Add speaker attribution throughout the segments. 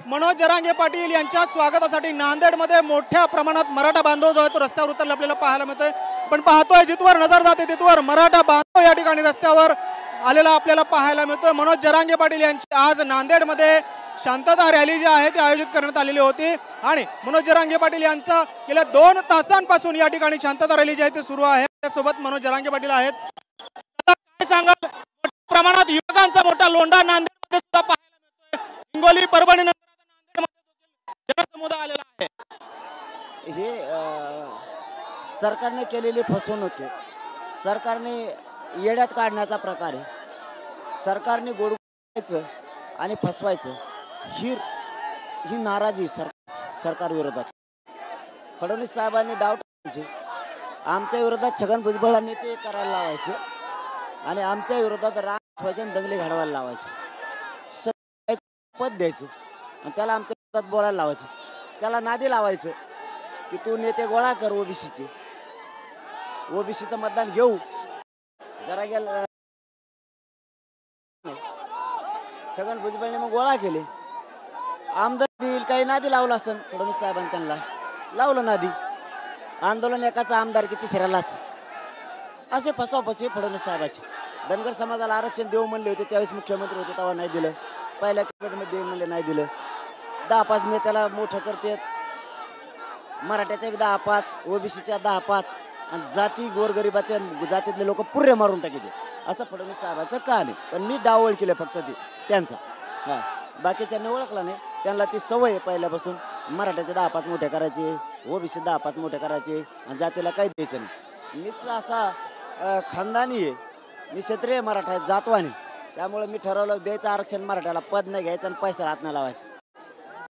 Speaker 1: मनोज जरांगे पाटील यांच्या स्वागतासाठी नांदेडमध्ये मोठ्या प्रमाणात मराठा बांधव जो आहे तो रस्त्यावर उतरला आपल्याला पाहायला मिळतोय। पण पाहतोय जिथवर नजर जाते तिथवर मराठा बांधव या ठिकाणी रस्त्यावर आलेला आपल्याला पाहायला मिळतोय। मनोज जरांगे पाटील यांची आज नांदेडमध्ये शांतता रॅली जी आहे ती आयोजित करण्यात आलेली होती आणि मनोज जरांगे पाटील यांचा गेल्या 2 तासांपासून या ठिकाणी शांतता रॅली जी आहे ती सुरू आहे। त्यासोबत मनोज जरांगे पाटील आहेत। काय सांगाल, प्रमाणात युवकांचा मोठा लोंढा नांदेडमध्ये सुद्धा पाहायला मिळतोय। हिंगोली परभणी नंतर नांदेडमध्ये जनसमुदाय आलेला आहे।
Speaker 2: हे सरकारने केलेली फसवणूक आहे। सरकारने येड्यात काढण्याचा प्रकार आहे। सरकारने गोडवायचं आणि फसवायचं ही नाराजी सरकार विरोधात। फडणवीस साहेबांनी डाव टाकायचे, आमच्या विरोधात छगन भुजबळांनी ते करायला लावायचे आणि आमच्या विरोधात राग ठेवायचे आणि दंगली घडवायला लावायचे। पद द्यायचं आणि त्याला आमच्या विरोधात बोलायला लावायचं, त्याला नादी लावायचं की तू नेते गोळा कर ओबीसीचे, ओबीसीचं मतदान घेऊ। जरा गेल छगन भुजबळने मग गोळा केले, आमदार देईल काही नादी लावलं असं फडणवीस साहेबांनी त्यांना लावलं नादी। आंदोलन एकाचा आमदार की तिसऱ्यालाच, असे फसवाफसवी फडणवीस साहेबाचे। धनगर समाजाला आरक्षण देऊ म्हणले होते त्यावेळेस मुख्यमंत्री होते तेव्हा नाही दिलं, पहिल्या कॅबिनेटमध्ये देईल म्हणले नाही दिलं। 10-5 नेत्याला मोठं करतात, मराठ्याच्या 10-5, ओबीसीच्या 10-5 आणि जाती गोरगरिबाच्या जातीतले लोक पुरे मारून टाकते, असं फडणवीस साहेबाचं काम आहे। पण मी डावळ केलं फक्त ते त्यांचा, हां बाकीच्यांनी ओळखला नाही। त्यांना ती सवय आहे पहिल्यापासून, मराठ्याचे 10-5 मोठे करायचे, ओबीसी 10-5 मोठे करायचे आणि जातीला काही द्यायचं नाही। मीच असा खानदानी आहे, मी क्षत्रिय मराठा जातवानी, त्यामुळे मी ठरवलं द्यायचं आरक्षण मराठ्याला, पद नाही घ्यायचं आणि पैसा हात नाही लावायचं।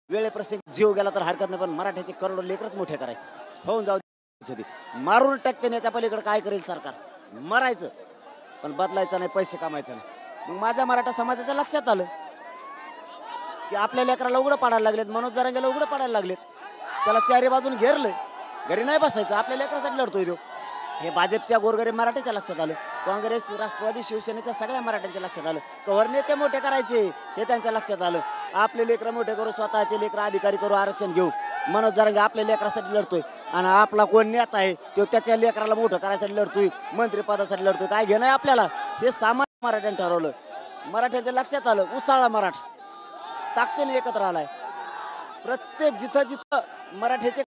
Speaker 2: वेळेप्रसंगी जीव गेला तर हरकत नाही, पण मराठ्याचे करोडो लेकरच मोठे करायचे, होऊन जाऊ मारून टाकते। याच्या पलीकडे काय करेल सरकार, मरायचं पण बदलायचं नाही, पैसे कमायचं नाही। मग माझ्या मराठा समाजाच्या लक्षात आलं की आपल्या लेकराला उघडं पाडायला लागलेत, मनोज जरांगेला उघडं पाडायला लागलेत, त्याला चारी बाजून घेरलं, घरी नाही बसायचं, आपल्या लेकरासाठी लढतोय तो। हे भाजपच्या गोरगरीब मराठ्याच्या लक्षात आलं, काँग्रेस राष्ट्रवादी शिवसेनेच्या सगळ्या मराठ्यांच्या लक्षात आलं, कव्हर नेते मोठे करायचे हे त्यांच्या लक्षात आलं। आपले लेकरं मोठे करू, स्वतःचे लेकरं अधिकारी करू, आरक्षण घेऊ। मनोज जरांगे आपल्या लेकरासाठी लढतोय आणि आपला कोण नेता आहे तो त्याच्या लेकराला मोठं करायसाठी लढतोय, मंत्रिपदासाठी लढतोय। काय घेणं आहे आपल्याला, हे सामान्य मराठ्यांनी ठरवलं। मराठ्यांच्या लक्षात आलं, उसाळा मराठा ताकदीने एकत्र आलाय। प्रत्येक जिथं मराठ्याचे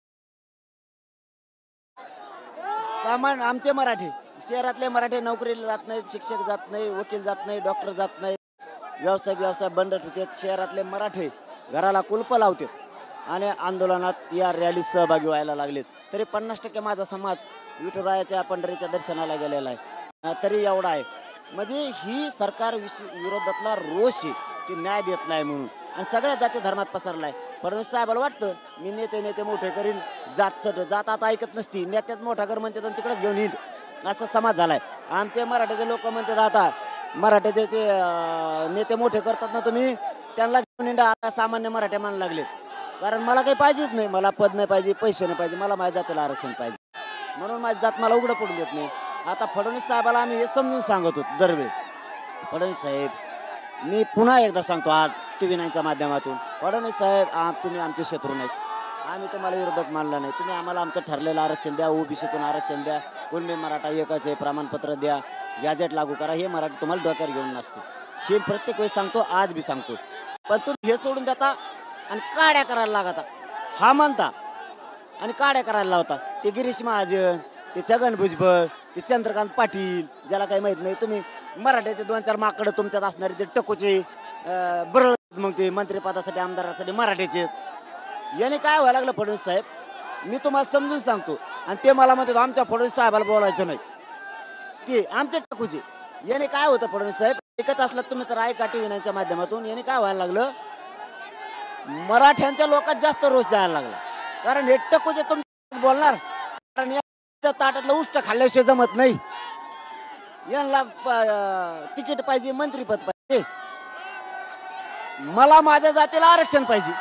Speaker 2: सामान, आमचे मराठी शहरातले मराठी नोकरीला जात नाहीत, शिक्षक जात नाही, वकील जात नाही, डॉक्टर जात नाही, व्यवसाय बंद ठेवतात। शहरातले मराठी घराला कुलप लावतात आणि आंदोलनात या रॅलीत सहभागी व्हायला लागलेत। तरी 50% माझा समाज विठुरायाच्या पंढरीच्या दर्शनाला गेलेला आहे, तरी एवढा आहे। म्हणजे ही सरकार विरोधातला रोष आहे की न्याय देत नाही म्हणून, आणि सगळ्या जाती धर्मात पसरलाय। फडणवीस साहेबाला वाटतं मी नेते मोठे करीन, जात आता ऐकत नसती, नेत्याच मोठा कर म्हणतात आणि तिकडेच घेऊन हिंड, असा समाज झालाय। आमचे मराठ्याचे लोक म्हणतात आता मराठ्याचे ते नेते मोठे करतात ना तुम्ही, त्यांना घेऊन हिंडा। आता सामान्य मराठे मानायला लागलेत, कारण मला काही पाहिजेच नाही, मला पद नाही पाहिजे, पैसे नाही पाहिजे, मला माझ्या जातीला आरक्षण पाहिजे, म्हणून माझी जात मला उघडं पडून देत नाही। आता फडणवीस साहेबाला आम्ही हे समजून सांगत होतो दरवेळी, फडणवीस साहेब मी पुन्हा एकदा सांगतो आज TV9च्या माध्यमातून, फडणवीस साहेब तुम्ही आमचे शत्रू नाहीत, आम्ही तुम्हाला विरोधक मानला नाही, तुम्ही आम्हाला आमचं ठरलेलं आरक्षण द्या, ओबीसीतून आरक्षण द्या, कुणबी मराठा एकच आहे, प्रमाणपत्र द्या, गॅजेट लागू करा, हे मराठी तुम्हाला डोक्यावर घेऊन नसते। हे प्रत्येक वेळेस सांगतो, आज बी सांगतो। पण तुम्ही हे सोडून देता आणि काड्या करायला लागता, हा म्हणता आणि काड्या करायला लावता। ते गिरीश महाजन, ते छगन भुजबळ, ते चंद्रकांत पाटील, ज्याला काही माहीत नाही। तुम्ही मराठ्याचे 2-4 माकडं तुमच्यात असणारे ते टकोचे बरळ, मग ते मंत्रिपदासाठी आमदारासाठी मराठ्याचे। याने काय व्हायला लागलं फडणवीस साहेब, मी तुम्हाला समजून सांगतो, आणि ते मला म्हणतात आमच्या फडणवीस साहेबाला बोलायचं नाही, ते आमचे टकोचे। याने काय होतं फडणवीस साहेब, ऐकत असलं तुम्ही तर ऐका TV9च्या माध्यमातून, याने काय व्हायला लागलं, मराठ्यांच्या लोकांत जास्त रोष जायला लागला, कारण हे टकोचे तुम्ही बोलणार, कारण या ताटातलं उष्ट खाल्ल्याशिवाय जमत नाही, यांना तिकीट पाहिजे, मंत्रीपद पाहिजे, मला माझ्या जातीला आरक्षण पाहिजे।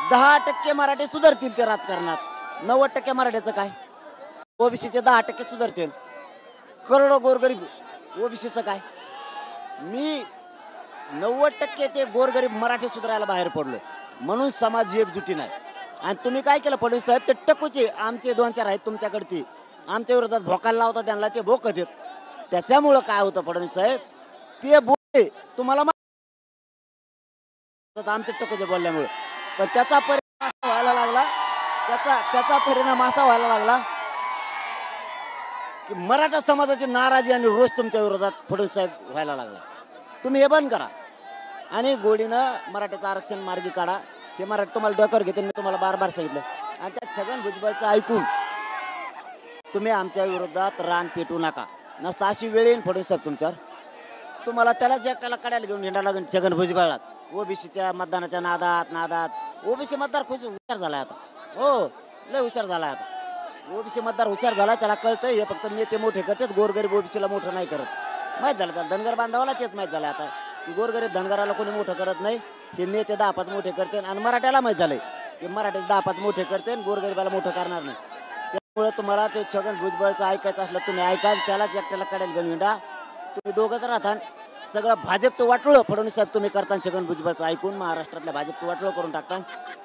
Speaker 2: 10% मराठी सुधारतील ते राजकारणात, 90% मराठ्याचं काय, ओबीसीचे 10% सुधारतील, करोडो गोरगरीब ओबीसीचं काय। मी 90% ते गोरगरीब मराठी सुधारायला बाहेर पडलो, म्हणून समाज एकजुटीनं आहे. आणि तुम्ही काय केलं फडणवीस साहेब, ते टकूचे आमचे 2-4 आहेत तुमच्याकडे, ते आमच्या विरोधात भोकायला लावतात, त्यांना ते भोकत येत. त्याच्यामुळं काय होतं फडणवीस साहेब, ते बोलले तुम्हाला आमच्या टकूचे बोलल्यामुळं, पण त्याचा परिणाम असा व्हायला लागला, त्याचा परिणाम असा व्हायला लागला की मराठा समाजाची नाराजी आणि रोष तुमच्या विरोधात फडणवीस साहेब व्हायला लागला. तुम्ही हे बंद करा आणि गोडीनं मराठ्याचं आरक्षण मार्गी काढा. हे मराठी तुम्हाला डोक्यावर घेते, मी तुम्हाला बार सांगितलं. आणि त्या छगन भुजबळचं ऐकून तुम्ही आमच्या विरोधात रान पेटू नका. नसता अशी वेळ येईन फडणवीस साहेब तुमच्यावर, तुम्हाला त्यालाच एकट्याला कड्याला घेऊन हिंडा लागेल छगन भुजबळात. ओबीसीच्या मतदानाच्या नादात ओबीसी मतदार हुशार झालाय आता. हो, लय हुशार झालाय आता. ओबीसी मतदार हुशार झाला, त्याला कळतं हे फक्त नेते मोठे करतात, गोरगरीब ओबीसीला मोठं नाही करत. माहीत झालं त्याला, धनगर बांधवाला तेच माहीत झालं आता की गोरगरीब धनगराला कोणी मोठं करत नाही. हे नेते 10-5 मोठे करते, आणि मराठ्याला माहीत झालंय की मराठ्याचे 10-5 मोठे करते आणि गोरगरिबाला मोठं करणार नाही. त्यामुळे तुम्हाला ते छगन भुजबळचं ऐकायचं असलं तुम्ही ऐका, त्यालाच एकट्याला कड्याला घेऊन हिंडा. तुम्ही दोघंच राहता. सगळं भाजपचं वाटलं फडणवीस साहेब तुम्ही करता, छगन भुजबळचं ऐकून महाराष्ट्रातल्या भाजपचं वाटलं करून टाकता.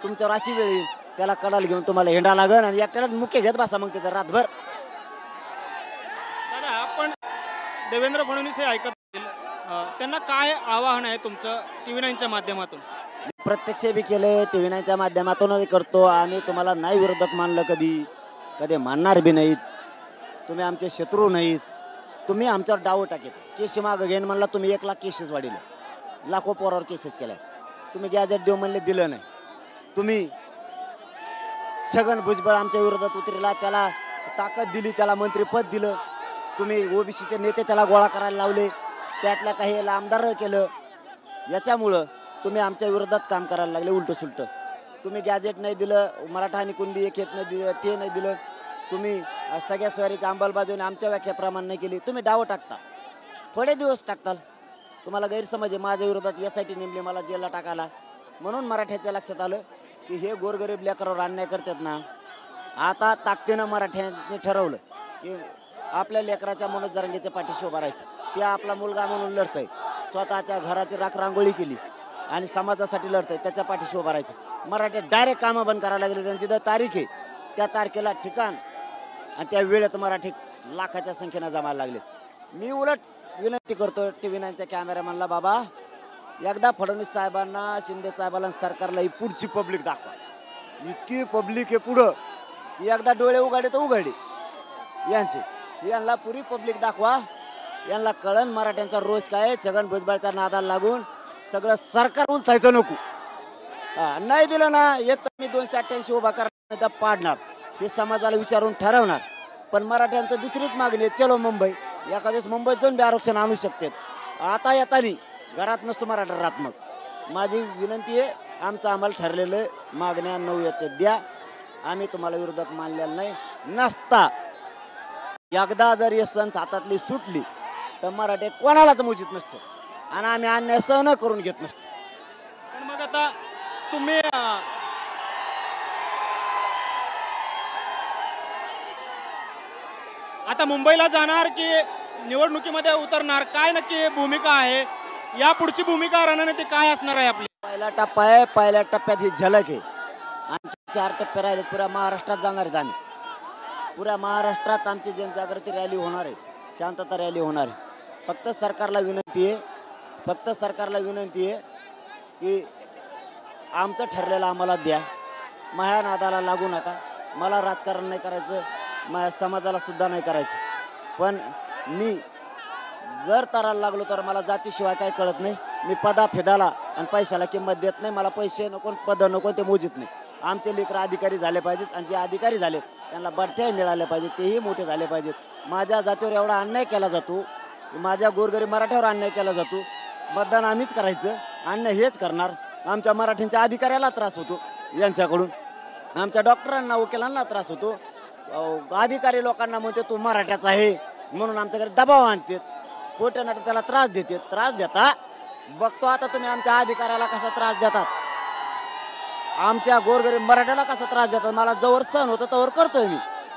Speaker 2: तुमच्यावर अशी वेळ येईल त्याला कडाला घेऊन तुम्हाला हिंडा लागेल, आणि एकट्यालाच मुख्य घेत बसा मग त्याचं रातभर.
Speaker 1: दादा, आपण देवेंद्र फडणवीस हे ऐकत असतील, त्यांना काय आवाहन आहे तुमचं TV9च्या माध्यमातून?
Speaker 2: प्रत्यक्ष बी केले, TV9च्या माध्यमातूनही करतो. आम्ही तुम्हाला नाही विरोधक मानलं, कधी मानणार बी नाहीत. तुम्ही आमचे शत्रू नाहीत. तुम्ही आमच्यावर डाव टाकेत. केस मागं घेईन म्हणला, तुम्ही 1 लाख केसेस वाढले, लाखो पोरावर केसेस केल्या. तुम्ही गॅजेट देऊ म्हणले, दिलं नाही. तुम्ही छगन भुजबळ आमच्या विरोधात उतरला, त्याला ताकद दिली, त्याला मंत्रिपद दिलं. तुम्ही ओबीसीचे नेते त्याला गोळा करायला लावले, त्यातल्या काही आमदार केलं. याच्यामुळं तुम्ही आमच्या विरोधात काम करायला लागले उलटं सुलटं. तुम्ही गॅजेट नाही दिलं, मराठा आणि कुणबी एक येत नाही दिलं, ते नाही दिलं. तुम्ही सगळ्या स्वारीची अंमलबजावणी आमच्या व्याख्याप्रमाणे नाही केली. तुम्ही डावं टाकता, थोडे दिवस टाकताल. तुम्हाला गैरसमज आहे, माझ्या विरोधात SIT नेमली, मला जेलला टाकायला. म्हणून मराठ्याच्या लक्षात आलं की हे गोरगरीब लेकरावर अन्याय करतात ना. आता ताकदीनं मराठ्यांनी ठरवलं की आपल्या लेकराच्या मनोज जरांगेच्या पाठीशी उभं राहायचं. ते आपला मुलगा म्हणून लढतंय, स्वतःच्या घराची रांगोळी केली आणि समाजासाठी लढतंय, त्याच्या पाठीशी उभं राहायचं. मराठे डायरेक्ट कामं बंद करायला लागले. त्यांची जर तारीख आहे त्या तारखेला ठिकाण आणि त्या वेळेत मराठी लाखाच्या संख्येनं जमायला लागले. मी उलट विनंती करतो TV9च्या कॅमेरामॅनला, बाबा एकदा फडणवीस साहेबांना, शिंदे साहेबांना, सरकारला ही पुढची पब्लिक दाखवा. इतकी पब्लिक आहे पुढं, एकदा डोळे उघाडे तर उघाडे यांना पुरी पब्लिक दाखवा. यांना कळण मराठ्यांचा रोष काय. छगन भुजबळच्या नादाला लागून सगळं सरकार उलथायचं नको. नाही दिलं ना, एक तर मी 288 उभा करणार, पाडणार, हे समाजाला विचारून ठरवणार. पण मराठ्यांचं दुसरीच मागणी आहे, चलो मुंबई. एका दिवस मुंबईत जाऊन बी आरक्षण आणू शकतात. आता येतानी घरात नसतो मराठा राहत. मग माझी विनंती आहे, आमचं आम्हाला ठरलेलं मागण्या 9 येते द्या. आम्ही तुम्हाला विरोधक मानलेलं नाही. नसता एकदा जर हे सण हातातली सुटली तर मराठे कोणालाच मोजित नसतं आणि आम्ही अन्याय सहन करून घेत नसतो.
Speaker 1: पण मग आता तुम्ही आता मुंबईला जाणार की निवडणुकीमध्ये उतरणार, काय नक्की भूमिका आहे? या पुढची भूमिका रणनीती काय असणार आहे आपली?
Speaker 2: पहिला टप्पा आहे, पहिल्या टप्प्यात ही झलक आहे. आणखी 4 टप्पे राहिले. पुऱ्या महाराष्ट्रात जाणार आहेत आम्ही. पुऱ्या महाराष्ट्रात आमची जनजागृती रॅली होणार आहे, शांतता रॅली होणार आहे. फक्त सरकारला विनंती आहे की आमचं ठरलेलं आम्हाला द्या. माझ्या नादाला लागू नका. मला राजकारण नाही करायचं, माझ्या समाजाला सुद्धा नाही करायचं. पण मी जर तराला लागलो तर मला जातीशिवाय काय कळत नाही. मी पदाफेदाला आणि पैशाला किंमत देत नाही. मला पैसे नको, पद नको, ते मोजित नाही. आमचे लेकर अधिकारी झाले पाहिजेत आणि जे अधिकारी झालेत त्यांना बढत्या मिळाल्या पाहिजेत, तेही मोठे झाले पाहिजेत. माझ्या जातीवर एवढा अन्याय केला जातो, माझ्या गोरगरीब मराठ्यावर अन्याय केला जातो. मतदान आम्हीच करायचं, अन्याय हेच करणार. आमच्या मराठ्यांच्या अधिकाऱ्याला त्रास होतो यांच्याकडून, आमच्या डॉक्टरांना, वकिलांना त्रास होतो. अधिकारी लोकांना म्हणते तू मराठ्याचा आहे म्हणून आमच्याकडे दबाव आणतात, खोटे नाटक त्याला त्रास देता. बघतो आता तुम्ही आमच्या अधिकाऱ्याला कसा त्रास देतात, आमच्या गोरगरीब मराठ्याला कसा त्रास देतात. मला जवळ सहन होतं तवर करतोय मी,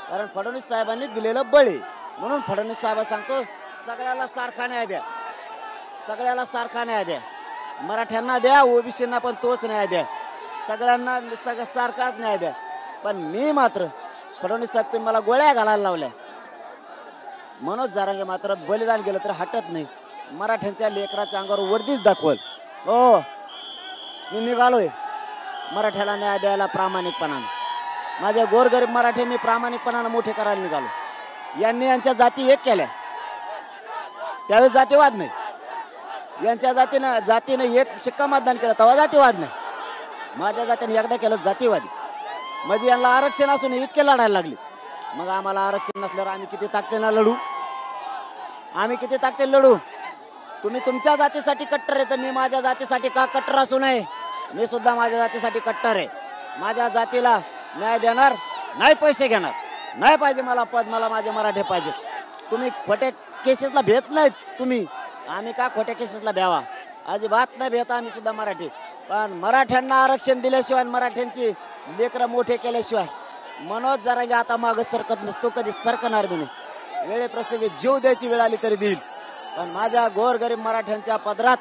Speaker 2: कारण फडणवीस साहेबांनी दिलेलं बळ आहे. म्हणून फडणवीस साहेब सांगतो सगळ्याला सारखा न्याय द्या, सगळ्याला सारखा न्याय द्या. मराठ्यांना द्या, ओबीसींना पण तोच न्याय द्या. सगळ्यांना सारखाच न्याय द्या, पण मी मात्र फडणवीस साहेब तुम्ही मला गोळ्या घालायला लावल्या. मनोज जरांगे मात्र बलिदान गेलं तर हटत नाही. मराठ्यांच्या लेकराच्या अंगावर वर्दीच दाखवल. हो, मी निघालोय मराठ्याला न्याय द्यायला प्रामाणिकपणाने. माझ्या गोरगरीब मराठी मी प्रामाणिकपणाने मोठे करायला निघालो. यांनी यांच्या जाती एक केल्या, त्यावेळेस जातीवाद नाही. यांच्या जातीनं एक शिक्का मतदान केलं तेव्हा जातीवाद नाही. माझ्या जातीने एकदा केलं जातीवादी. म्हणजे यांना आरक्षण असून इतके लढायला लागले. मग आम्हाला आरक्षण नसल्यावर आम्ही किती ताकदीनं लढू? आम्ही किती ताकदीनं लढू? तुम्ही तुमच्या जातीसाठी कट्टर आहे तर मी माझ्या जातीसाठी का कट्टर असू नये? मी सुद्धा माझ्या जातीसाठी कट्टर आहे. माझ्या जातीला न्याय देणार नाही, पैसे घेणार नाही. पाहिजे मला पद, मला माझे मराठे पाहिजे. तुम्ही खोट्या केसेसला भेट नाहीत तुम्ही. आम्ही का खोट्या केसेसला भ्यावा? अजिबात नाही भेट आम्ही सुद्धा मराठी. पण मराठ्यांना आरक्षण दिल्याशिवाय, मराठ्यांची लेकरं मोठे केल्याशिवाय मनोज जरांगे आता मागं सरकत नसतो, कधी सरकणार बी नाही. वेळेप्रसंगी जीव द्यायची वेळ आली तरी देईल, पण माझ्या गोरगरीब मराठ्यांच्या पदरात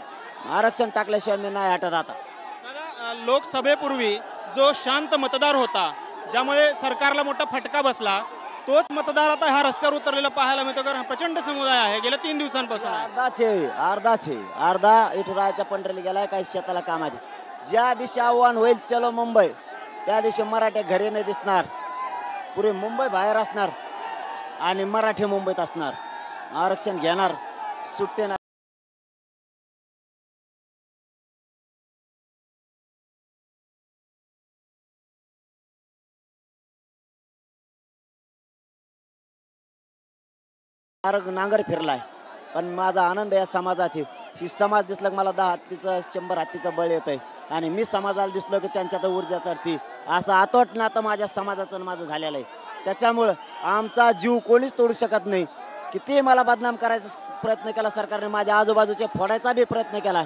Speaker 2: आरक्षण टाकल्याशिवाय मी नाही हटत. आता
Speaker 1: लोकसभेपूर्वी जो शांत मतदार होता, ज्यामुळे सरकारला मोठा फटका बसला, तोच मतदार आता ह्या रस्त्यावर उतरलेला पाहायला मिळतो. कारण प्रचंड समुदाय आहे गेल्या 3 दिवसांपासून.
Speaker 2: अर्धा इथुराच्या पंढरीला गेलाय, काही शेताला कामाची. ज्या दिवशी आव्हान होईल चलो मुंबई, त्या दिवशी मराठे घरी नाही दिसणार. पुरे मुंबई बाहेर असणार आणि मराठी मुंबईत असणार. आरक्षण घेणार, सुट्टे नाही. नांगर फिरलाय, पण माझा आनंद या समाजात आहे. ही समाज दिसलं की मला 10 हत्तीचं 100 हत्तीचं बळ येत आहे. आणि मी समाजाला दिसलो की त्यांच्यात ऊर्जा चढती. असं आतोट नातं माझ्या समाजाचं माझं झालेलं आहे. त्याच्यामुळं आमचा जीव कोणीच तोडू शकत नाही. किती मला बदनाम करायचा प्रयत्न केला सरकारने, माझ्या आजूबाजूचे फोडायचा बी प्रयत्न केला,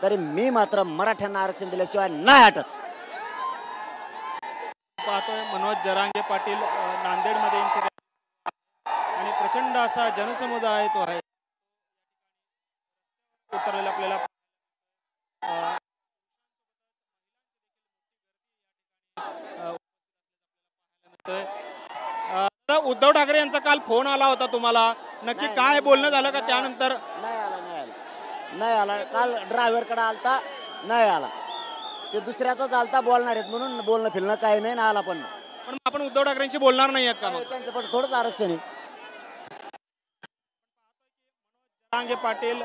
Speaker 2: तरी मी मात्र मराठ्यांना आरक्षण दिल्याशिवाय नाही हटत.
Speaker 1: पाहतोय मनोज जरांगे पाटील नांदेडमध्ये आणि प्रचंड असा जनसमुदाय तो आहे उतरलेला आपल्याला. उद्धव ठाकरे यांचा काल फोन आला होता तुम्हाला, नक्की काय बोलणं झालं का त्यानंतर?
Speaker 2: नाही आला. काल ड्रायव्हरकडे आलता, नाही आला. ते दुसऱ्याचाच आलता, बोलणार आहेत म्हणून बोलणं फिरणं काही नाही ना आला. पण
Speaker 1: आपण उद्धव ठाकरेंशी बोलणार नाही आहेत का? मग
Speaker 2: त्यांचं पण थोडंच आरक्षण आहे.
Speaker 1: जरांगे पाटील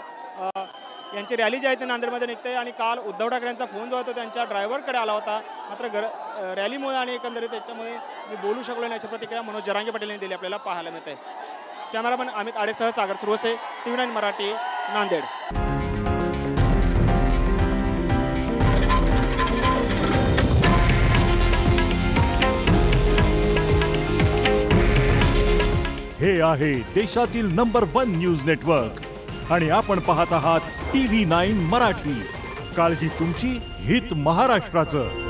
Speaker 1: यांची रॅली जी आहे ती नांदेडमध्ये निघते आणि काल उद्धव ठाकरेंचा फोन जो होता त्यांच्या ड्रायव्हरकडे आला होता. मात्र रॅलीमुळे आणि एकंदरीत त्याच्यामुळे मी बोलू शकलो नाही, याची प्रतिक्रिया मनोज जरांगे पाटील यांनी दिली आपल्याला पाहायला मिळते. कॅमेरामन अमित आडेसह सागर सुरवसे, TV9 मराठी, नांदेड.
Speaker 3: हे आहे देशातील नंबर 1 न्यूज नेटवर्क आणि आपण पाहत आहात TV9 मराठी. काळजी तुमची, हित महाराष्ट्राचं.